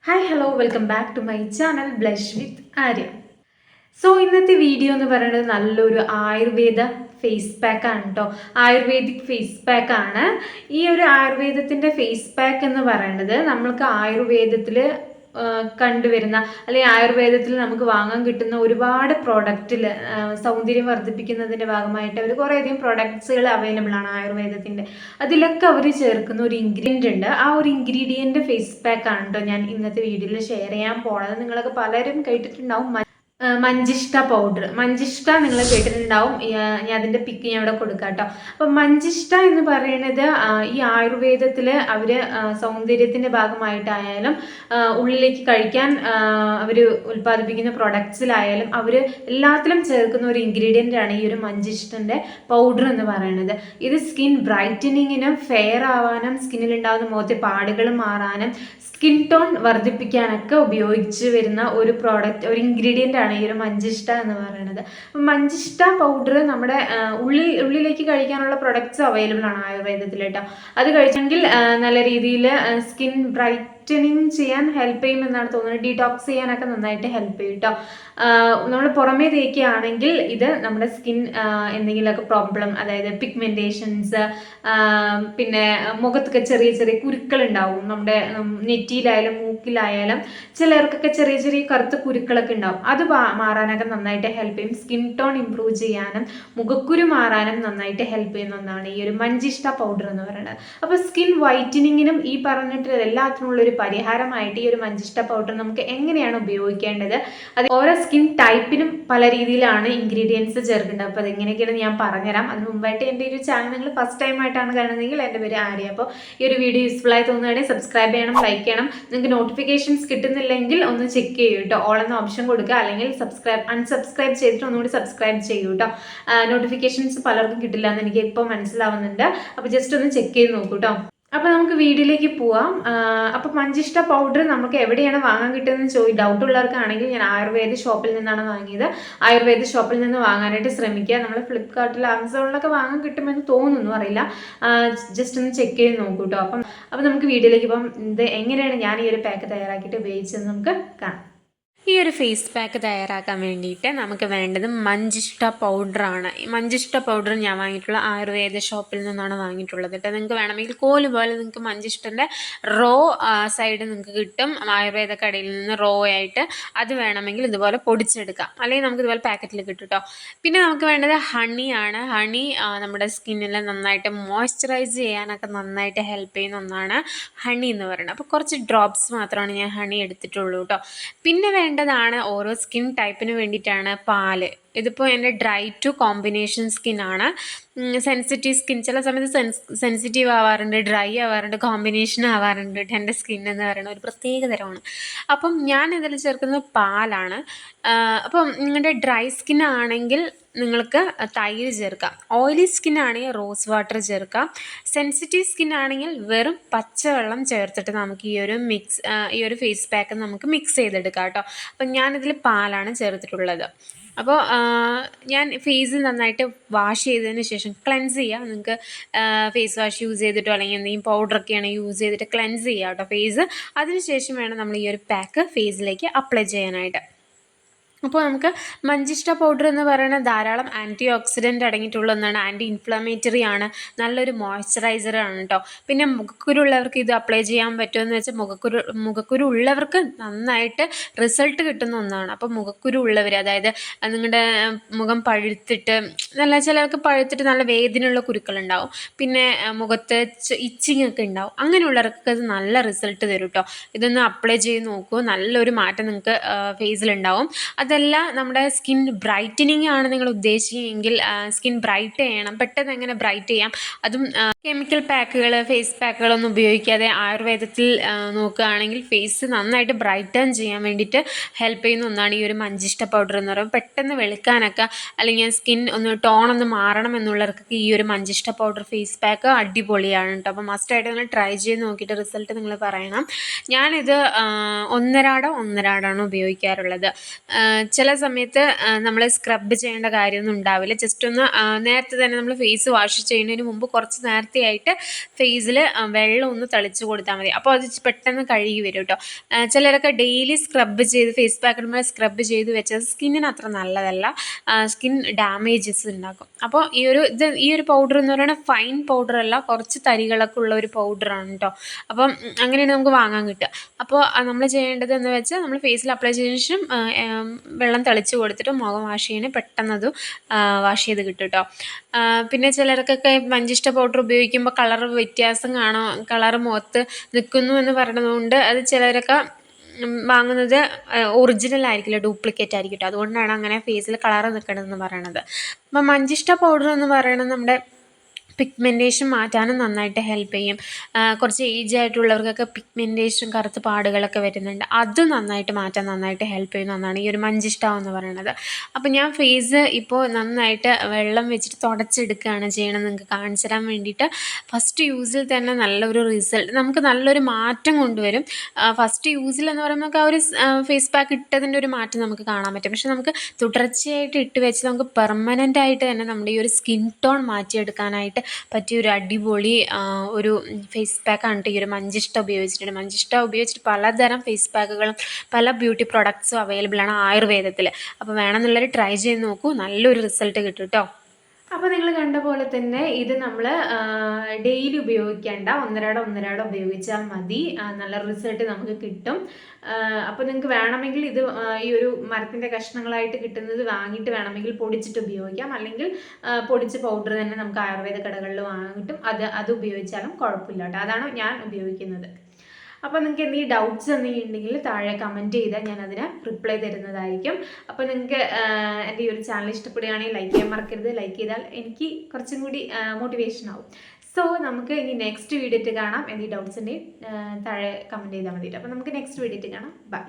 Hi hello welcome back to my channel blush with Arya. So ഇന്നത്തെ video എന്ന് പറയുന്നത് നല്ലൊരു ആയുർവേദ ഫേസ് പാക്ക് ആണ് കേട്ടോ. ആയുർവേദിക് ഫേസ് പാക്ക് ആണ്. ഈ ഒരു ആയുർവേദത്തിൻ്റെ ഫേസ് പാക്ക് എന്ന് പറയുന്നത് നമ്മൾക്ക് ആയുർവേദത്തിൽ കണ്ടുവരുന്ന അല്ലെങ്കിൽ ആയുർവേദത്തിൽ നമുക്ക് വാങ്ങാൻ കിട്ടുന്ന ഒരുപാട് പ്രോഡക്റ്റിൽ സൗന്ദര്യം വർദ്ധിപ്പിക്കുന്നതിൻ്റെ ഭാഗമായിട്ട് അവർ കുറേയധികം പ്രൊഡക്ട്സുകൾ അവൈലബിൾ ആണ് ആയുർവേദത്തിൻ്റെ. അതിലൊക്കെ അവർ ചേർക്കുന്ന ഒരു ഇൻഗ്രീഡിയൻ്റ് ഉണ്ട്. ആ ഒരു ഇൻഗ്രീഡിയൻ്റ് ഫേസ് പാക്ക് ആണ് കേട്ടോ ഞാൻ ഇന്നത്തെ വീഡിയോയിൽ ഷെയർ ചെയ്യാൻ പോണത്. നിങ്ങളൊക്കെ പലരും കേട്ടിട്ടുണ്ടാവും മഞ്ചിഷ്ട പൗഡർ. മഞ്ചിഷ്ട നിങ്ങൾ കേട്ടിട്ടുണ്ടാവും. ഞാൻ അതിൻ്റെ പിക്ക് ഞാൻ ഇവിടെ കൊടുക്കാം കേട്ടോ. അപ്പം മഞ്ചിഷ്ട എന്ന് പറയുന്നത് ഈ ആയുർവേദത്തിൽ അവർ സൗന്ദര്യത്തിൻ്റെ ഭാഗമായിട്ടായാലും ഉള്ളിലേക്ക് കഴിക്കാൻ അവർ ഉൽപ്പാദിപ്പിക്കുന്ന പ്രൊഡക്ട്സിലായാലും അവർ എല്ലാത്തിലും ചേർക്കുന്ന ഒരു ഇൻഗ്രീഡിയൻ്റ് ആണ് ഈ ഒരു മഞ്ചിഷ്ടൻ്റെ പൗഡർ എന്ന് പറയുന്നത്. ഇത് സ്കിൻ ബ്രൈറ്റനിങ്ങിനും ഫെയർ ആവാനും സ്കിന്നിലുണ്ടാകുന്ന മുഖത്തെ പാടുകൾ മാറാനും സ്കിൻ ടോൺ വർദ്ധിപ്പിക്കാനൊക്കെ ഉപയോഗിച്ച് വരുന്ന ഒരു പ്രോഡക്റ്റ്, ഒരു ഇൻഗ്രീഡിയൻ്റ് ആണ് ഈ ഒരു മഞ്ചിഷ്ട എന്ന് പറയുന്നത്. മഞ്ചിഷ്ട പൗഡർ നമ്മുടെ ഉള്ളിലേക്ക് കഴിക്കാനുള്ള പ്രൊഡക്ട്സ് അവൈലബിൾ ആണ് ആയുർവേദത്തിൽ കേട്ടോ. അത് കഴിച്ചെങ്കിൽ നല്ല രീതിയിൽ സ്കിൻ ബ്രൈറ്റനിങ് ചെയ്യാൻ ഹെൽപ്പ് ചെയ്യും എന്നാണ് തോന്നുന്നത്. ഡീടോക്സ് ചെയ്യാനൊക്കെ നന്നായിട്ട് ഹെൽപ്പ് ചെയ്യും കേട്ടോ. നമ്മൾ പുറമേ തേക്കുകയാണെങ്കിൽ ഇത് നമ്മുടെ സ്കിൻ എന്തെങ്കിലുമൊക്കെ പ്രോബ്ലം, അതായത് പിഗ്മെൻറ്റേഷൻസ്, പിന്നെ മുഖത്തൊക്കെ ചെറിയ ചെറിയ കുരുക്കൾ ഉണ്ടാവും. നമ്മുടെ നെറ്റിയിലായാലും മൂക്കിലായാലും ചിലർക്കൊക്കെ ചെറിയ ചെറിയ കറുത്ത കുരുക്കളൊക്കെ ഉണ്ടാവും. അത് മാറാനൊക്കെ നന്നായിട്ട് ഹെൽപ്പ് ചെയ്യും. സ്കിൻ ടോൺ ഇമ്പ്രൂവ് ചെയ്യാനും മുഖക്കുരു മാറാനും നന്നായിട്ട് ഹെൽപ്പ് ചെയ്യുന്ന ഒന്നാണ് ഈ ഒരു മഞ്ചിഷ്ട പൗഡർ എന്ന് പറയുന്നത്. അപ്പോൾ സ്കിൻ വൈറ്റനിങ്ങിനും ഈ പറഞ്ഞിട്ട് എല്ലാത്തിനുള്ള ഒരു പരിഹാരമായിട്ട് ഈ ഒരു മഞ്ചിഷ്ട പൗഡർ നമുക്ക് എങ്ങനെയാണ് ഉപയോഗിക്കേണ്ടത്, അത് ഓരോ സ്കിൻ ടൈപ്പിനും പല രീതിയിലാണ് ഇൻഗ്രീഡിയൻസ് ചേർക്കേണ്ടത്. അപ്പോൾ അതെങ്ങനെയൊക്കെയാണ് ഞാൻ പറഞ്ഞുതരാം. അതിന് മുമ്പായിട്ട് എൻ്റെ ഒരു ചാനൽ നിങ്ങൾ ഫസ്റ്റ് ടൈം ആയിട്ടാണ് കാണുന്നതെങ്കിൽ എൻ്റെ പേര് ആര്യ. അപ്പോൾ ഈ ഒരു വീഡിയോ യൂസ്ഫുൾ ആയി തോന്നുകയാണെങ്കിൽ സബ്സ്ക്രൈബ് ചെയ്യണം, ലൈക്ക് ചെയ്യണം. നിങ്ങൾക്ക് നോട്ടിഫിക്കേഷൻസ് കിട്ടുന്നില്ലെങ്കിൽ ഒന്ന് ചെക്ക് ചെയ്യൂ കേട്ടോ. ഓൾ എന്ന ഓപ്ഷൻ കൊടുക്കുക, അല്ലെങ്കിൽ അൺസബ്സ്ക്രൈബ് ചെയ്തിട്ട് ഒന്നുകൂടി സബ്സ്ക്രൈബ് ചെയ്യൂ കേട്ടോ. നോട്ടിഫിക്കേഷൻസ് പലർക്കും കിട്ടില്ല എന്ന് എനിക്ക് ഇപ്പോൾ മനസ്സിലാവുന്നുണ്ട്. അപ്പോൾ ജസ്റ്റ് ഒന്ന് ചെക്ക് ചെയ്ത് നോക്കൂ കേട്ടോ. അപ്പോൾ നമുക്ക് വീഡിയോയിലേക്ക് പോവാം. അപ്പോൾ മഞ്ചിഷ്ട പൗഡർ നമുക്ക് എവിടെയാണ് വാങ്ങാൻ കിട്ടുന്നത് ഡൗട്ട് ഉള്ളവർക്കാണെങ്കിൽ ഞാൻ ആയുർവേദ ഷോപ്പിൽ നിന്നാണ് വാങ്ങിയത്. ആയുർവേദ ഷോപ്പിൽ നിന്ന് വാങ്ങാനായിട്ട് ശ്രമിക്കുക. നമ്മൾ ഫ്ലിപ്കാർട്ടിൽ ആമസോണിലൊക്കെ വാങ്ങാൻ കിട്ടുമെന്ന് തോന്നുന്നു, അറിയില്ല. ജസ്റ്റ് ഒന്ന് ചെക്ക് ചെയ്ത് നോക്കൂ കേട്ടോ. അപ്പം നമുക്ക് വീഡിയോയിലേക്ക് പോകാം. ഇത് എങ്ങനെയാണ് ഞാൻ ഈ ഒരു പാക്ക് തയ്യാറാക്കിയിട്ട് ഉപയോഗിച്ചത് നമുക്ക് കാണാം. ഈ ഒരു ഫേസ് പാക്ക് തയ്യാറാക്കാൻ വേണ്ടിയിട്ട് നമുക്ക് വേണ്ടത് മഞ്ചിഷ്ട പൗഡറാണ്. ഈ മഞ്ചിഷ്ട പൗഡർ ഞാൻ വാങ്ങിയിട്ടുള്ള ആയുർവേദ ഷോപ്പിൽ നിന്നാണ് വാങ്ങിയിട്ടുള്ളത് കേട്ടോ. നിങ്ങൾക്ക് വേണമെങ്കിൽ കോല് പോലെ നിങ്ങൾക്ക് മഞ്ചിഷ്ടൻ്റെ റോ സൈഡ് നിങ്ങൾക്ക് കിട്ടും ആയുർവേദ കടയിൽ നിന്ന് റോ ആയിട്ട്. അത് വേണമെങ്കിൽ ഇതുപോലെ പൊടിച്ചെടുക്കാം, അല്ലെങ്കിൽ നമുക്ക് ഇതുപോലെ പാക്കറ്റിൽ കിട്ടും കേട്ടോ. പിന്നെ നമുക്ക് വേണ്ടത് ഹണിയാണ്. ഹണി നമ്മുടെ സ്കിന്നിൽ നന്നായിട്ട് മോയ്സ്ചറൈസ് ചെയ്യാനൊക്കെ നന്നായിട്ട് ഹെൽപ്പ് ചെയ്യുന്ന ഒന്നാണ് ഹണി എന്ന് പറയുന്നത്. അപ്പോൾ കുറച്ച് ഡ്രോപ്സ് മാത്രമാണ് ഞാൻ ഹണി എടുത്തിട്ടുള്ളൂ കേട്ടോ. പിന്നെ വേണ്ടതാണ് ഓരോ സ്കിൻ ടൈപ്പിന് വേണ്ടിയിട്ടാണ് പാല്. ഇതിപ്പോൾ എൻ്റെ ഡ്രൈ ടു കോമ്പിനേഷൻ സ്കിന്നാണ്. സെൻസിറ്റീവ് സ്കിൻ ചില സമയത്ത് സെൻസിറ്റീവ് ആവാറുണ്ട്, ഡ്രൈ ആവാറുണ്ട്, കോമ്പിനേഷൻ ആവാറുണ്ട്. എൻ്റെ സ്കിൻ എന്ന് പറയുന്നത് ഒരു പ്രത്യേക തരമാണ്. അപ്പം ഞാൻ ഇതിൽ ചേർക്കുന്നത് പാലാണ്. അപ്പം നിങ്ങളുടെ ഡ്രൈ സ്കിൻ ആണെങ്കിൽ നിങ്ങൾക്ക് തൈര് ചേർക്കാം. ഓയിലി സ്കിൻ ആണെങ്കിൽ റോസ് വാട്ടർ ചേർക്കാം. സെൻസിറ്റീവ് സ്കിൻ ആണെങ്കിൽ വെറും പച്ചവെള്ളം ചേർത്തിട്ട് നമുക്ക് ഈ ഒരു ഫേസ് പാക്ക് നമുക്ക് മിക്സ് ചെയ്തെടുക്കാം കേട്ടോ. അപ്പം ഞാനിതിൽ പാലാണ് ചേർത്തിട്ടുള്ളത്. അപ്പോൾ ഞാൻ ഫേസ് നന്നായിട്ട് വാഷ് ചെയ്തതിന് ശേഷം ക്ലെൻസ് ചെയ്യുക. നിങ്ങൾക്ക് ഫേസ് വാഷ് യൂസ് ചെയ്തിട്ടോ അല്ലെങ്കിൽ എന്തെങ്കിലും പൗഡറൊക്കെയാണ് യൂസ് ചെയ്തിട്ട് ക്ലെൻസ് ചെയ്യുക കേട്ടോ ഫേസ്. അതിന് ശേഷം വേണം നമ്മൾ ഈ ഒരു പാക്ക് ഫേസിലേക്ക് അപ്ലൈ ചെയ്യാനായിട്ട്. അപ്പോൾ നമുക്ക് മഞ്ചിഷ്ട പൗഡർ എന്ന് പറയുന്നത് ധാരാളം ആൻറ്റി ഓക്സിഡൻറ്റ് അടങ്ങിയിട്ടുള്ള ഒന്നാണ്. ആൻറ്റി ഇൻഫ്ലമേറ്ററി ആണ്, നല്ലൊരു മോയ്സ്ചറൈസർ ആണ് കേട്ടോ. പിന്നെ മുഖക്കുരു ഉള്ളവർക്ക് ഇത് അപ്ലൈ ചെയ്യാൻ പറ്റുമെന്ന് വെച്ചാൽ മുഖക്കുരു ഉള്ളവർക്ക് നന്നായിട്ട് റിസൾട്ട് കിട്ടുന്ന ഒന്നാണ്. അപ്പോൾ മുഖക്കുരു ഉള്ളവർ, അതായത് നിങ്ങളുടെ മുഖം പഴുത്തിട്ട് ചിലർക്ക് പഴുത്തിട്ട് നല്ല വേദനയുള്ള കുരുക്കളുണ്ടാവും, പിന്നെ മുഖത്ത് ഇച്ചിങ് ഒക്കെ ഉണ്ടാവും. അങ്ങനെയുള്ളവർക്ക് ഇത് നല്ല റിസൾട്ട് തരും കേട്ടോ. ഇതൊന്ന് അപ്ലൈ ചെയ്ത് നോക്കൂ, നല്ലൊരു മാറ്റം നിങ്ങൾക്ക് ഫേസിലുണ്ടാവും. അതല്ല നമ്മുടെ സ്കിൻ ബ്രൈറ്റനിങ് ആണ് നിങ്ങൾ ഉദ്ദേശിക്കുകയെങ്കിൽ, സ്കിൻ ബ്രൈറ്റ് ചെയ്യണം, പെട്ടെന്ന് എങ്ങനെ ബ്രൈറ്റ് ചെയ്യാം, അതും കെമിക്കൽ പാക്കുകൾ ഫേസ് പാക്കുകളൊന്നും ഉപയോഗിക്കാതെ ആയുർവേദത്തിൽ നോക്കുകയാണെങ്കിൽ ഫേസ് നന്നായിട്ട് ബ്രൈറ്റൻ ചെയ്യാൻ വേണ്ടിയിട്ട് ഹെൽപ്പ് ചെയ്യുന്ന ഒന്നാണ് ഈ ഒരു മഞ്ചിഷ്ട പൗഡർ എന്ന് പറയുമ്പോൾ. പെട്ടെന്ന് വെളുക്കാനൊക്കെ അല്ലെങ്കിൽ സ്കിൻ ടോണൊന്ന് മാറണം എന്നുള്ളവർക്കൊക്കെ ഈ ഒരു മഞ്ചിഷ്ട പൗഡർ ഫേസ് പാക്ക് അടിപൊളിയാണ് കേട്ടോ. അപ്പോൾ മസ്റ്റായിട്ട് നിങ്ങൾ ട്രൈ ചെയ്ത് നോക്കിയിട്ട് റിസൾട്ട് നിങ്ങൾ പറയണം. ഞാനിത് ഒന്നരാടാണ് ഉപയോഗിക്കാറുള്ളത്. ചില സമയത്ത് നമ്മൾ സ്ക്രബ് ചെയ്യേണ്ട കാര്യമൊന്നും ഉണ്ടാവില്ല. ജസ്റ്റ് ഒന്ന് നേരത്തെ തന്നെ നമ്മൾ ഫേസ് വാഷ് ചെയ്യുന്നതിന് മുമ്പ് കുറച്ച് നേരത്തെയായിട്ട് ഫേസിൽ വെള്ളം ഒന്ന് തളിച്ച് കൊടുത്താൽ മതി. അപ്പോൾ അത് പെട്ടെന്ന് കഴുകി വരും കേട്ടോ. ചിലരൊക്കെ ഡെയിലി സ്ക്രബ് ചെയ്ത് ഫേസ് പാക്കിടുമ്പോൾ സ്ക്രബ് ചെയ്ത് വെച്ചത് സ്കിന്നിന് അത്ര നല്ലതല്ല, സ്കിൻ ഡാമേജസ് ഉണ്ടാക്കും. അപ്പോൾ ഈ ഒരു പൗഡർ എന്ന് പറയുന്നത് ഫൈൻ പൗഡർ അല്ല, കുറച്ച് തരികളൊക്കെ ഉള്ള ഒരു പൗഡറാണ് കേട്ടോ. അപ്പം അങ്ങനെയാണ് നമുക്ക് വാങ്ങാൻ കിട്ടുക. അപ്പോൾ നമ്മൾ ചെയ്യേണ്ടത് എന്ന് വെച്ചാൽ നമ്മൾ ഫേസിൽ അപ്ലൈ ചെയ്തതിന് ശേഷം വെള്ളം തളിച്ച് കൊടുത്തിട്ട് മുഖം വാഷ് ചെയ്യുന്നത് പെട്ടെന്നത് വാഷ് ചെയ്ത് കിട്ടും കേട്ടോ. പിന്നെ ചിലർക്കൊക്കെ മഞ്ചിഷ്ട പൗഡർ ഉപയോഗിക്കുമ്പോൾ കളർ വ്യത്യാസം കാണും, കളർ മുഖത്ത് നിൽക്കുന്നു എന്ന് പറയുന്നതുകൊണ്ട് അത് ചിലരൊക്കെ വാങ്ങുന്നത് ഒറിജിനൽ ആയിരിക്കില്ല, ഡ്യൂപ്ലിക്കേറ്റ് ആയിരിക്കും കേട്ടോ. അതുകൊണ്ടാണ് അങ്ങനെ ഫേസിൽ കളർ നിൽക്കണമെന്ന് പറയണത്. അപ്പം മഞ്ചിഷ്ട പൗഡർ എന്ന് പറയുന്നത് നമ്മുടെ പിഗ്മെൻറ്റേഷൻ മാറ്റാനും നന്നായിട്ട് ഹെൽപ്പ് ചെയ്യും. കുറച്ച് ഏജ് ആയിട്ടുള്ളവർക്കൊക്കെ പിഗ്മെൻറ്റേഷൻ കറുത്ത പാടുകളൊക്കെ വരുന്നുണ്ട്, അത് നന്നായിട്ട് മാറ്റാൻ നന്നായിട്ട് ഹെൽപ്പ് ചെയ്യുന്നതാണ് ഈ ഒരു മഞ്ചിഷ്ട എന്ന് പറയുന്നത്. അപ്പോൾ ഞാൻ ഫേസ് ഇപ്പോൾ നന്നായിട്ട് വെള്ളം വെച്ചിട്ട് തുടച്ചെടുക്കുകയാണ് ചെയ്യണം നിങ്ങൾക്ക് കാണിച്ചു തരാൻ വേണ്ടിയിട്ട്. ഫസ്റ്റ് യൂസിൽ തന്നെ നല്ലൊരു റിസൾട്ട്, നമുക്ക് നല്ലൊരു മാറ്റം കൊണ്ടുവരും. ഫസ്റ്റ് യൂസിൽ എന്ന് പറയുമ്പോൾ നമുക്ക് ആ ഒരു ഫേസ് പാക്ക് ഇട്ടതിൻ്റെ ഒരു മാറ്റം നമുക്ക് കാണാൻ പറ്റും. പക്ഷെ നമുക്ക് തുടർച്ചയായിട്ട് ഇട്ട് വെച്ച് നമുക്ക് പെർമനൻ്റ് ആയിട്ട് തന്നെ നമ്മുടെ ഈ ഒരു സ്കിൻ ടോൺ മാറ്റിയെടുക്കാനായിട്ട് പറ്റിയ ഒരു അടിപൊളി ഒരു ഫേസ് പാക്കാണ് ഈ ഒരു മഞ്ചിഷ്ട ഉപയോഗിച്ചിട്ടുണ്ട്. മഞ്ചിഷ്ട ഉപയോഗിച്ചിട്ട് പലതരം ഫേസ് പാക്കുകളും പല ബ്യൂട്ടി പ്രൊഡക്ട്സും അവൈലബിൾ ആണ് ആയുർവേദത്തിൽ. അപ്പോൾ വേണമെന്നുള്ളവർ ട്രൈ ചെയ്ത് നോക്കൂ, നല്ലൊരു റിസൾട്ട് കിട്ടും കേട്ടോ. അപ്പോൾ നിങ്ങൾ കണ്ട പോലെ തന്നെ ഇത് നമ്മൾ ഡെയിലി ഉപയോഗിക്കേണ്ട, ഒന്നരാടം ഉപയോഗിച്ചാൽ മതി, നല്ല റിസൾട്ട് നമുക്ക് കിട്ടും. അപ്പോൾ നിങ്ങൾക്ക് വേണമെങ്കിൽ ഇത് ഈ ഒരു മരത്തിൻ്റെ കഷ്ണങ്ങളായിട്ട് കിട്ടുന്നത് വാങ്ങിയിട്ട് വേണമെങ്കിൽ പൊടിച്ചിട്ട് ഉപയോഗിക്കാം, അല്ലെങ്കിൽ പൊടിച്ച പൗഡർ തന്നെ നമുക്ക് ആയുർവേദ കടകളിൽ വാങ്ങാൻ കിട്ടും, അത് ഉപയോഗിച്ചാലും കുഴപ്പമില്ല കേട്ടോ. അതാണ് ഞാൻ ഉപയോഗിക്കുന്നത്. അപ്പോൾ നിങ്ങൾക്ക് എന്തെങ്കിലും ഡൗട്ട്സ് എന്തെങ്കിലും ഉണ്ടെങ്കിൽ താഴെ കമൻറ്റ് ചെയ്താൽ ഞാൻ അതിന് റിപ്ലൈ തരുന്നതായിരിക്കും. അപ്പോൾ നിങ്ങൾക്ക് എൻ്റെ ഈ ഒരു ചാനൽ ഇഷ്ടപ്പെടുകയാണെങ്കിൽ ലൈക്ക് ചെയ്യാൻ മറക്കരുത്. ലൈക്ക് ചെയ്താൽ എനിക്ക് കുറച്ചും കൂടി മോട്ടിവേഷൻ ആവും. സോ നമുക്ക് ഇനി നെക്സ്റ്റ് വീഡിയോ കാണാം. എന്തെങ്കിലും ഡൗട്ട്സ് ഉണ്ടെങ്കിൽ താഴെ കമൻറ്റ് ചെയ്താൽ മതി. അപ്പോൾ നമുക്ക് നെക്സ്റ്റ് വീഡിയോ കാണാം. ബൈ.